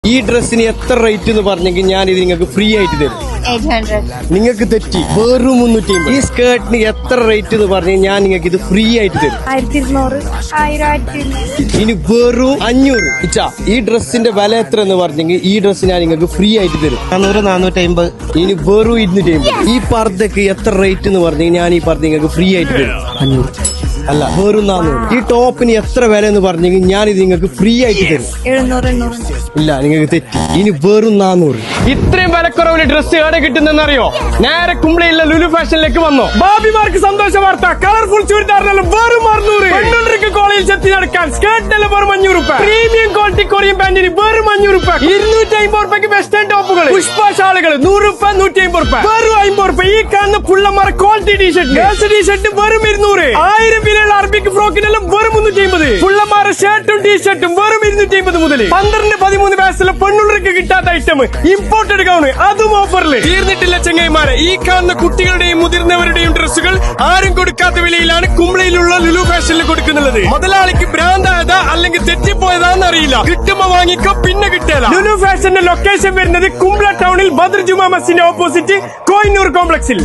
ഈ ഡ്രസ്സിന് എത്ര റേറ്റ് എന്ന് പറഞ്ഞെങ്കിൽ ഞാനിത് നിങ്ങൾക്ക് ഫ്രീ ആയിട്ട് തരും. 800. നിങ്ങൾക്ക് തെറ്റി, വെറും 350. ഈ സ്കേർട്ടിന് എത്ര റേറ്റ് എന്ന് പറഞ്ഞെങ്കിൽ ഞാൻ നിങ്ങൾക്ക് ഇത് ഫ്രീ ആയിട്ട് തരും. 1200. 1000. ഇനി വെറും 500. ഇച്ചാ ഈ ഡ്രസ്സിന്റെ വില എത്ര എന്ന് പറഞ്ഞെങ്കിൽ ഈ ഡ്രസ്സ് ഞാൻ നിങ്ങൾക്ക് ഫ്രീ ആയിട്ട് തരും. 400, 450. ഇനി വെറും 250. ഈ പർദ്ദക്ക് എത്ര റേറ്റ് എന്ന് പറഞ്ഞെങ്കിൽ ഞാൻ ഈ പർദ്ദ നിങ്ങൾക്ക് ഫ്രീ ആയിട്ട് തരും. 500. അല്ല, വെറും 400. ഈ ടോപ്പിന് എത്ര വില എന്ന് പറഞ്ഞെങ്കിൽ ഞാൻ ഇത് നിങ്ങൾക്ക് ഫ്രീ ആയിട്ട് തരും. 700. 800. ഇല്ല, നിങ്ങൾക്ക് തെറ്റി. ഇനി വെറും 400. ഇത്രയും വിലക്കുറവിൽ ഡ്രസ്സ് എവിടെ കിട്ടുന്നെന്നറിയോ? നേരെ കുംബ്ലയിലെ ലുലു ഫാഷനിലേക്ക് വന്നോ. ഭാബിമാർക്ക് സന്തോഷ വാർത്ത. കളർഫുൾ ചുരിദാറിനെല്ലാം വെറും 600. പെണ്ണുങ്ങൾക്ക് കോളേജിൽ ചെത്തി നടക്കാൻ സ്കേർട്ടിനെല്ലാം വെറും 500 രൂപ. പ്രീമിയം ക്വാളിറ്റി കൊറിയൻ പാന്റിന് വെറും 500 രൂപ. 250 രൂപയ്ക്ക് വെസ്റ്റേൺ ടോപ്പുകൾ, പുഷ്പ ഷാളുകൾ 100 രൂപ, 150 രൂപ. വെറും 50 രൂപ. ഈ കാണുന്ന പുള്ളമാർ ക്വാളിറ്റി ടീഷർട്ട്, ഗേൾസ് ടീഷർട്ട് വെറും 200. 1000 വിലയുള്ള അറബിക് ഫ്രോക്കിനെല്ലാം വെറും 350. പുള്ളമാരുടെ ഷർട്ടും ടീഷർട്ടും വെറും 250 മുതൽ. 12-13 വയസ്സുള്ള പെണ്ണുള്ളവർക്ക് കിട്ടാത്ത ഐറ്റം ഇമ്പോർട്ടഡ് ഗൗണ്, അതും ഓഫറിൽ. തീർന്നിട്ടില്ല ചെങ്ങൈമാരെ. ഈ കാണുന്ന കുട്ടികളുടെയും മുതിർന്നവരുടെയും ഡ്രസ്സുകൾ ആരും കൊടുക്കാത്ത വിലയിലാണ് കുംബ്ലയിലുള്ള ലുലു ഫാഷനിൽ കൊടുക്കുന്നുള്ളത്. മുതലാളിക്ക് ഭ്രാന്തായതാ അല്ലെങ്കിൽ തെറ്റിപ്പോയതാന്ന് അറിയില്ല. കിട്ടുമ്പോ വാങ്ങിക്കോ, പിന്നെ കിട്ടില്ല. ലുലു ഫാഷന്റെ ലൊക്കേഷൻ വരുന്നത് കുംബ്ല ടൗണിൽ ബദർ ജുമാ മസ്ജിദിന്റെ ഓപ്പോസിറ്റ് കോഹിനൂർ കോംപ്ലക്സിൽ.